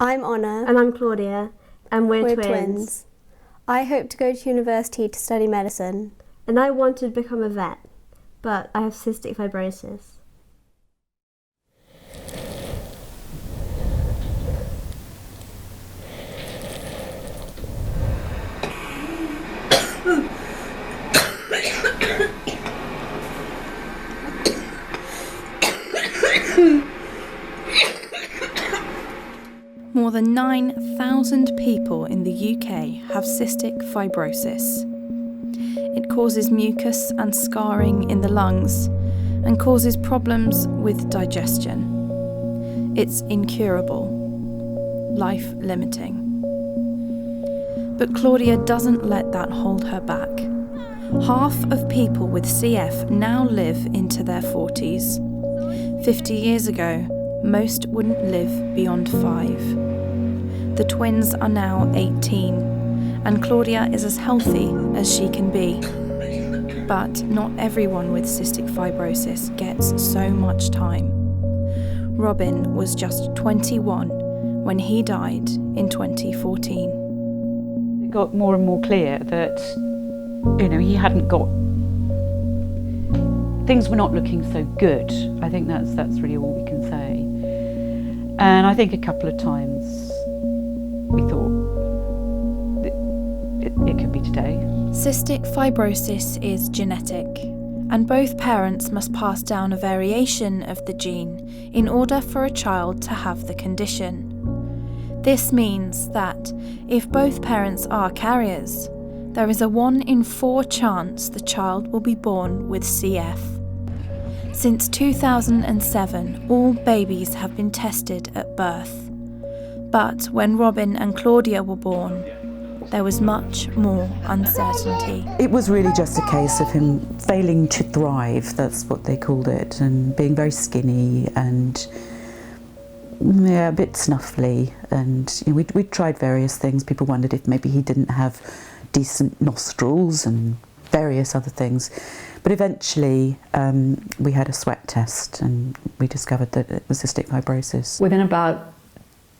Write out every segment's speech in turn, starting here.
I'm Honor. And I'm Claudia, and we're twins. I hope to go to university to study medicine. And I wanted to become a vet, but I have cystic fibrosis. More than 9,000 people in the UK have cystic fibrosis. It causes mucus and scarring in the lungs and causes problems with digestion. It's incurable, life-limiting. But Claudia doesn't let that hold her back. Half of people with CF now live into their 40s. 50 years ago, most wouldn't live beyond 5. The twins are now 18, and Claudia is as healthy as she can be. But not everyone with cystic fibrosis gets so much time. Robin was just 21 when he died in 2014. It got more and more clear that, he hadn't got... Things were not looking so good. I think that's really all we can say. And I think a couple of times we thought it could be today. Cystic fibrosis is genetic, and both parents must pass down a variation of the gene in order for a child to have the condition. This means that if both parents are carriers, there is a 1 in 4 chance the child will be born with CF. Since 2007, all babies have been tested at birth. But when Robin and Claudia were born, there was much more uncertainty. It was really just a case of him failing to thrive, that's what they called it, and being very skinny and a bit snuffly. And we'd tried various things. People wondered if maybe he didn't have decent nostrils and various other things. But eventually we had a sweat test and we discovered that it was cystic fibrosis. Within about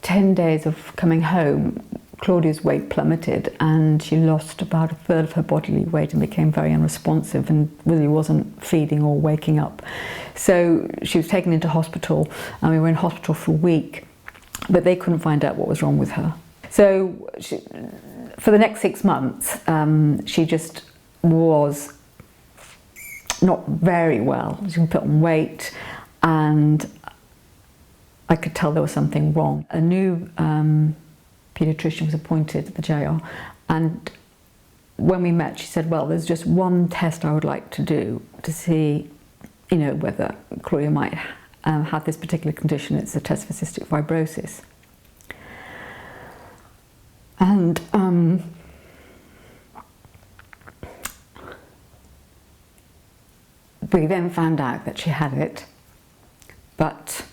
10 days of coming home, Claudia's weight plummeted and she lost about a third of her bodily weight and became very unresponsive and really wasn't feeding or waking up. So she was taken into hospital and we were in hospital for a week, but they couldn't find out what was wrong with her. So for the next 6 months, she just was not very well. She put on weight and I could tell there was something wrong. A new paediatrician was appointed at the JR, and when we met she said, well, there's just one test I would like to do to see whether Claudia might have this particular condition. It's a test for cystic fibrosis. And we then found out that she had it, but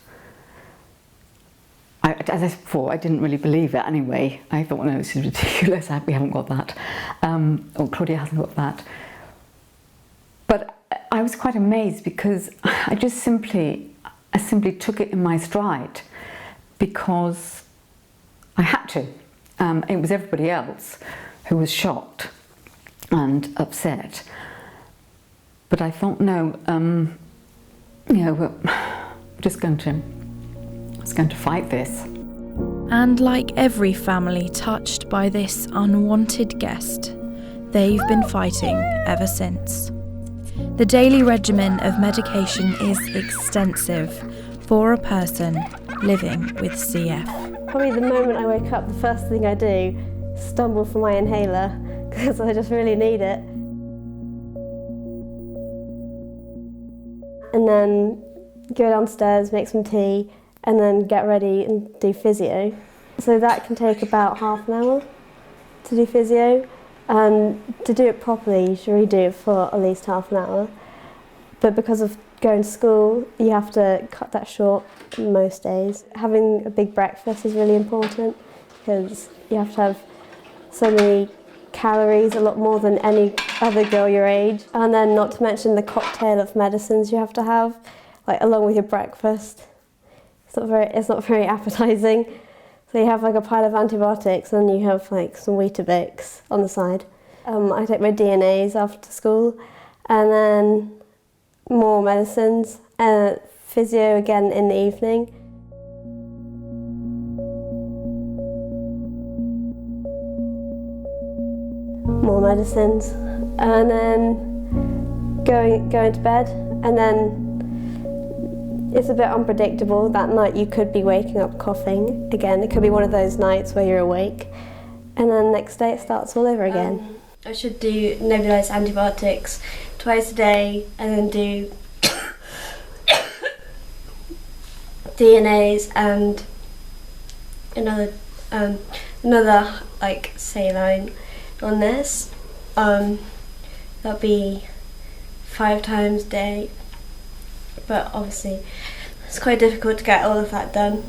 as I said before, I didn't really believe it anyway. I thought, no, this is ridiculous, we haven't got that, or Claudia hasn't got that. But I was quite amazed because I simply took it in my stride because I had to. It was everybody else who was shocked and upset. But I thought, no, we're just going to fight this. And like every family touched by this unwanted guest, they've been fighting ever since. The daily regimen of medication is extensive for a person living with CF. Probably the moment I wake up, the first thing I do is stumble for my inhaler because I just really need it. And then go downstairs, make some tea, and then get ready and do physio. So that can take about half an hour to do physio. And to do it properly, you should really do it for at least half an hour. But because of going to school, you have to cut that short most days. Having a big breakfast is really important because you have to have so many calories, a lot more than any other girl your age. And then not to mention the cocktail of medicines you have to have, along with your breakfast. It's not very appetizing. So you have like a pile of antibiotics and you have like some Weetabix on the side. I take my DNAs after school and then more medicines, physio again in the evening. More medicines and then going to bed, and then it's a bit unpredictable. That night you could be waking up coughing again. It could be one of those nights where you're awake, and then next day it starts all over again. I should do nebulized antibiotics twice a day and then do DNAs and another like saline on this. That'll be 5 times a day, but obviously it's quite difficult to get all of that done.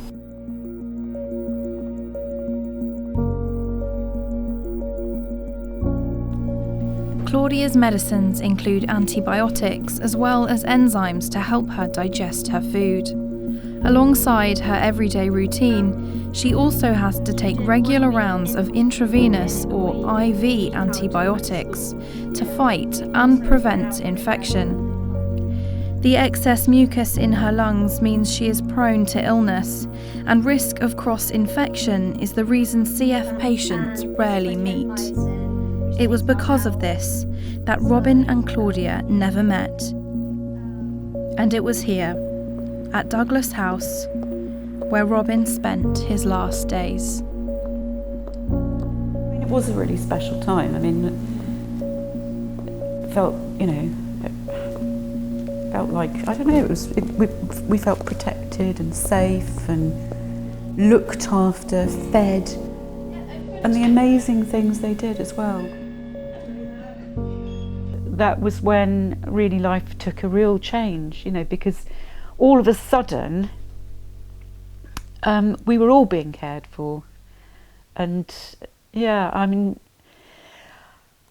Claudia's medicines include antibiotics as well as enzymes to help her digest her food. Alongside her everyday routine, she also has to take regular rounds of intravenous or IV antibiotics to fight and prevent infection. The excess mucus in her lungs means she is prone to illness, and risk of cross-infection is the reason CF patients rarely meet. It was because of this that Robin and Claudia never met. And it was here, at Douglas House, where Robin spent his last days. It was a really special time. I mean, it felt, felt like, I don't know, we felt protected and safe and looked after, fed, and the amazing things they did as well. That was when really life took a real change, because all of a sudden we were all being cared for. And yeah, I mean,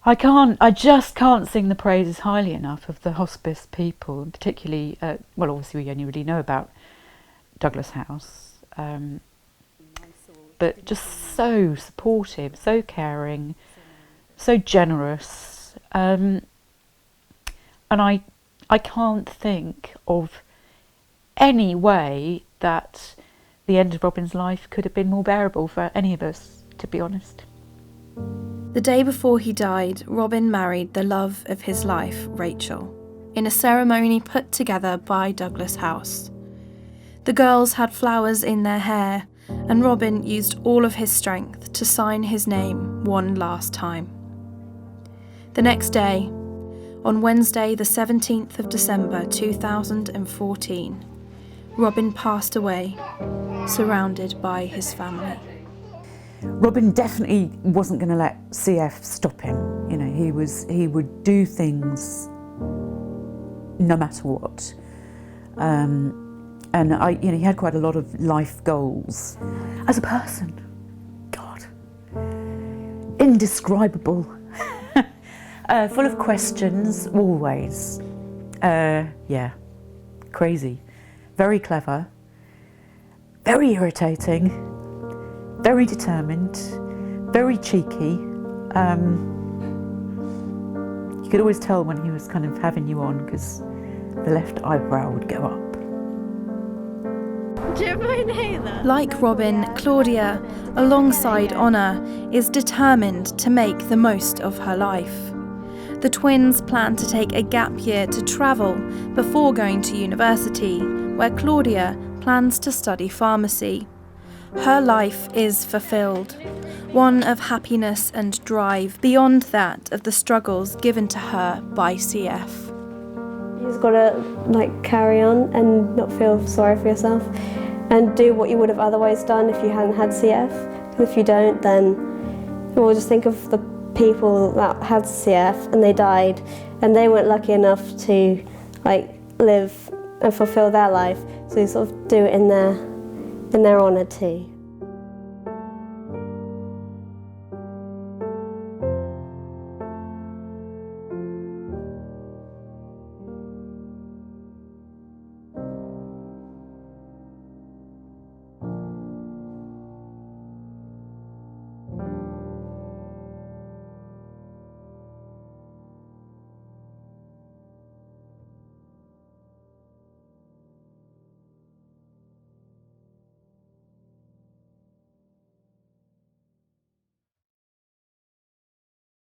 I just can't sing the praises highly enough of the hospice people, and particularly, well, obviously we only really know about Douglas House, but just so supportive, so caring, so generous, and I can't think of any way that the end of Robin's life could have been more bearable for any of us, to be honest. The day before he died, Robin married the love of his life, Rachael, in a ceremony put together by Douglas House. The girls had flowers in their hair, and Robin used all of his strength to sign his name one last time. The next day, on Wednesday the 17th of December 2014, Robin passed away, surrounded by his family. Robin definitely wasn't going to let CF stop him. He would do things no matter what. And he had quite a lot of life goals. As a person, God, indescribable. Full of questions, always. Crazy. Very clever. Very irritating. Very determined. Very cheeky. You could always tell when he was kind of having you on, because the left eyebrow would go up. Do you know that? Like Robin, Claudia, alongside Honor, is determined to make the most of her life. The twins plan to take a gap year to travel before going to university, where Claudia plans to study pharmacy. Her life is fulfilled, one of happiness and drive beyond that of the struggles given to her by CF. You just gotta carry on and not feel sorry for yourself and do what you would have otherwise done if you hadn't had CF. Because if you don't, then we'll just think of the people that had CF and they died and they weren't lucky enough to live and fulfill their life, so you sort of do it in their honour too.